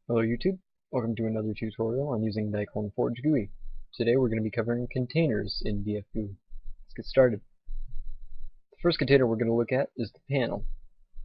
Hello YouTube, welcome to another tutorial on using DaikonForge GUI. Today we're going to be covering containers in DFGUI. Let's get started. The first container we're going to look at is the panel.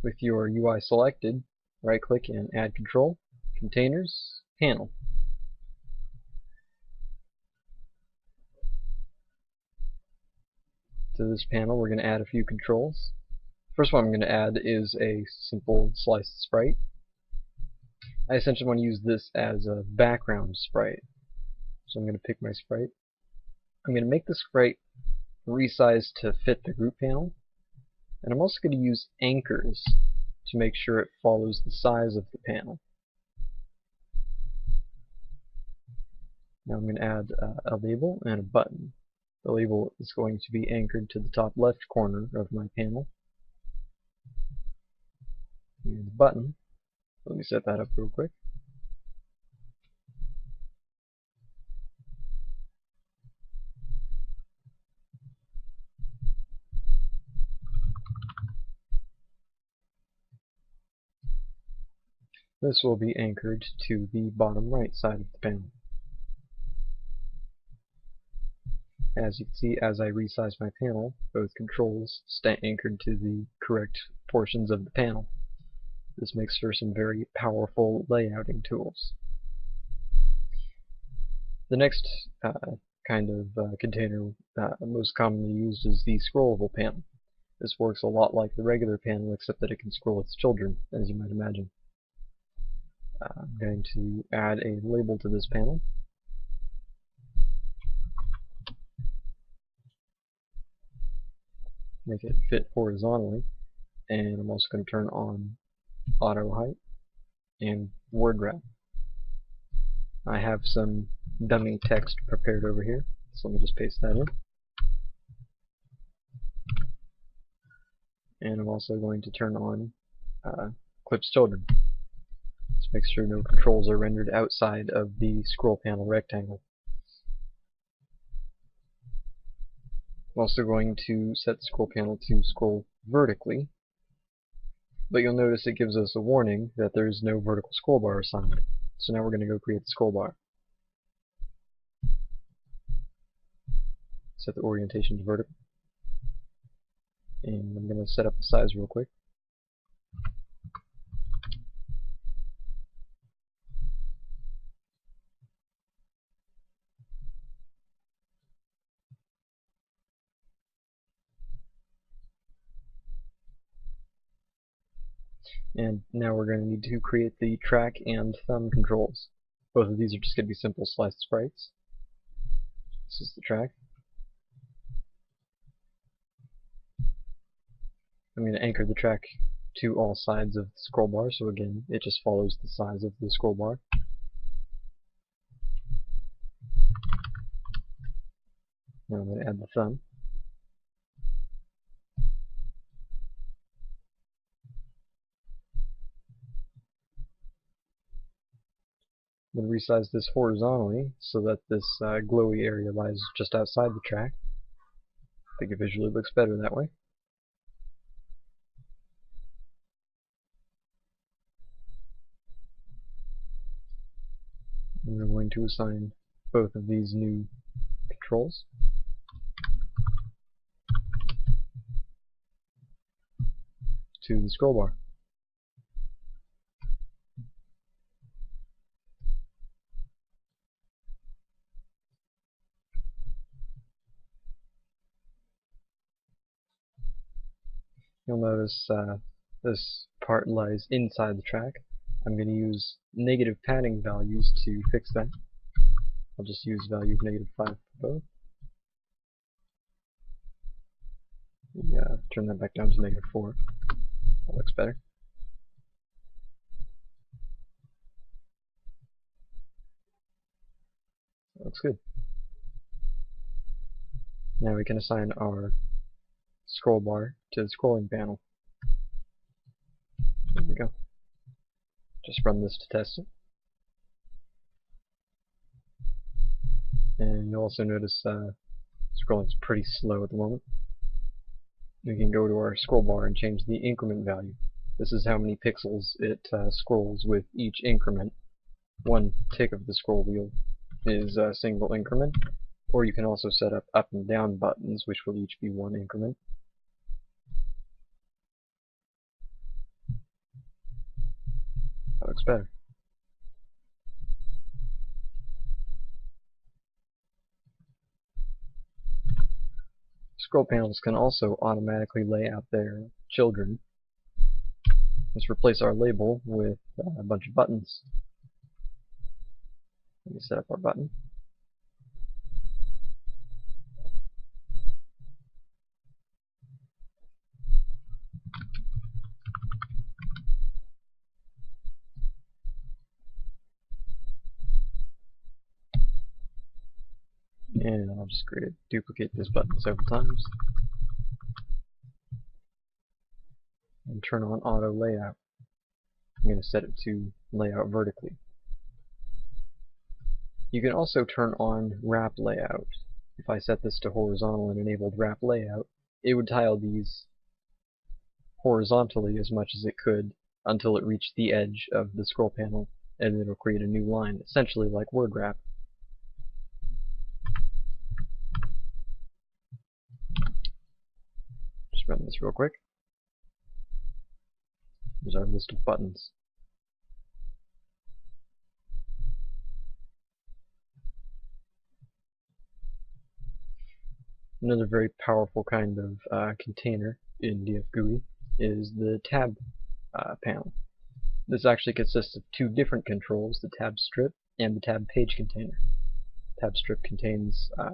With your UI selected, right click and add control, containers, panel. To this panel we're going to add a few controls. First one I'm going to add is a simple sliced sprite. I essentially want to use this as a background sprite. So I'm going to pick my sprite. I'm going to make the sprite resize to fit the group panel, and I'm also going to use anchors to make sure it follows the size of the panel. Now I'm going to add a label and a button. The label is going to be anchored to the top left corner of my panel. And the button, let me set that up real quick. This will be anchored to the bottom right side of the panel. As you can see, as I resize my panel, both controls stay anchored to the correct portions of the panel. This makes for some very powerful layouting tools. The next kind of container most commonly used is the scrollable panel. This works a lot like the regular panel, except that it can scroll its children, as you might imagine. I'm going to add a label to this panel. Make it fit horizontally, and I'm also going to turn on auto height and word wrap. I have some dummy text prepared over here, so let me just paste that in. And I'm also going to turn on clips children. This makes sure no controls are rendered outside of the scroll panel rectangle. I'm also going to set the scroll panel to scroll vertically, but you'll notice it gives us a warning that there is no vertical scroll bar assigned. So now we're going to go create the scroll bar. Set the orientation to vertical, and I'm going to set up the size real quick. And now we're going to need to create the track and thumb controls. Both of these are just going to be simple sliced sprites. This is the track. I'm going to anchor the track to all sides of the scroll bar, so again, it just follows the size of the scroll bar. Now I'm going to add the thumb. I'm going to resize this horizontally so that this glowy area lies just outside the track. I think it visually looks better that way. And we're going to assign both of these new controls. To the scroll bar. You'll notice this part lies inside the track. I'm going to use negative padding values to fix that. I'll just use value of -5 for both. Turn that back down to -4. That looks better. That looks good. Now we can assign our scroll bar to the scrolling panel. There we go. Just run this to test it. And you'll also notice scrolling's pretty slow at the moment. We can go to our scroll bar and change the increment value. This is how many pixels it scrolls with each increment one tick of the scroll wheel is a single increment, or you can also set up and down buttons, which will each be one increment. That looks better. Scroll panels can also automatically lay out their children. Let's replace our label with a bunch of buttons. Let me set up our button. And I'll just duplicate this button several times. And turn on auto layout. I'm going to set it to layout vertically. You can also turn on wrap layout. If I set this to horizontal and enabled wrap layout, it would tile these horizontally as much as it could until it reached the edge of the scroll panel, and it'll create a new line, essentially like word wrap. Just run this real quick. Here's our list of buttons. Another very powerful kind of container in DFGUI is the tab panel. This actually consists of two different controls, the tab strip and the tab page container. Tab strip contains a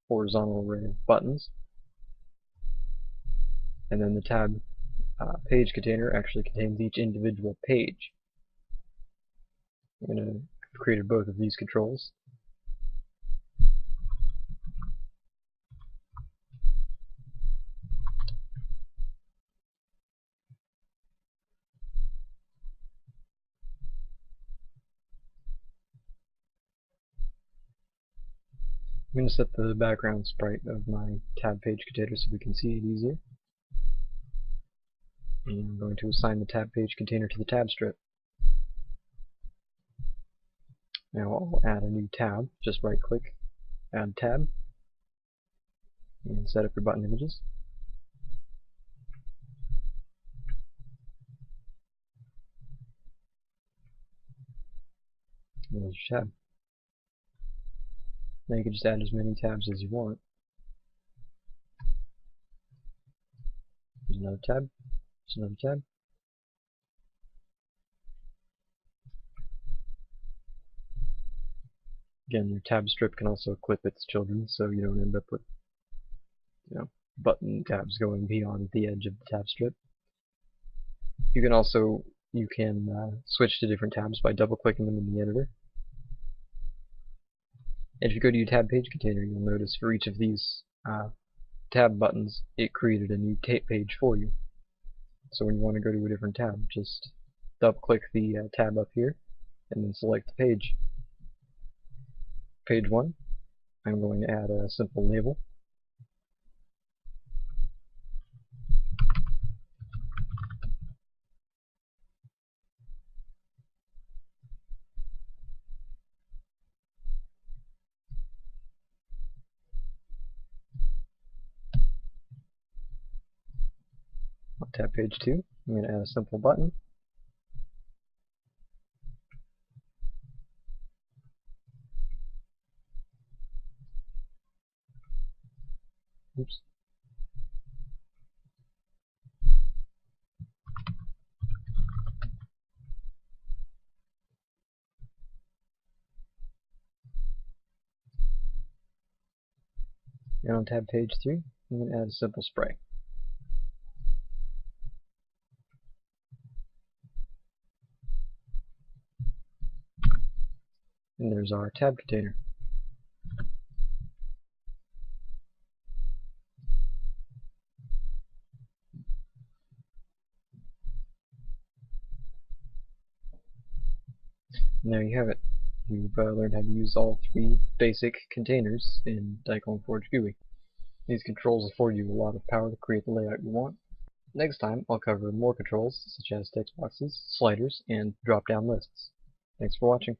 horizontal array of buttons, and then the tab page container actually contains each individual page. I'm going to create both of these controls. I'm going to set the background sprite of my tab page container so we can see it easier. And I'm going to assign the tab page container to the tab strip. Now I'll add a new tab. Just right click, add tab, and set up your button images. And there's your tab. Now you can just add as many tabs as you want. There's another tab. There's another tab. Again, your tab strip can also clip its children, so you don't end up with, button tabs going beyond the edge of the tab strip. You can switch to different tabs by double-clicking them in the editor. And if you go to your tab page container, you'll notice for each of these tab buttons, it created a new page for you. So when you want to go to a different tab, just double-click the tab up here, and then select the page. Page 1, I'm going to add a simple label. On tab page 2, I'm going to add a simple button. Oops. And on tab page 3, I'm going to add a simple spray. And there's our tab container. And there you have it. You've learned how to use all three basic containers in DaikonForge GUI. These controls afford you a lot of power to create the layout you want. Next time, I'll cover more controls such as text boxes, sliders, and drop-down lists. Thanks for watching.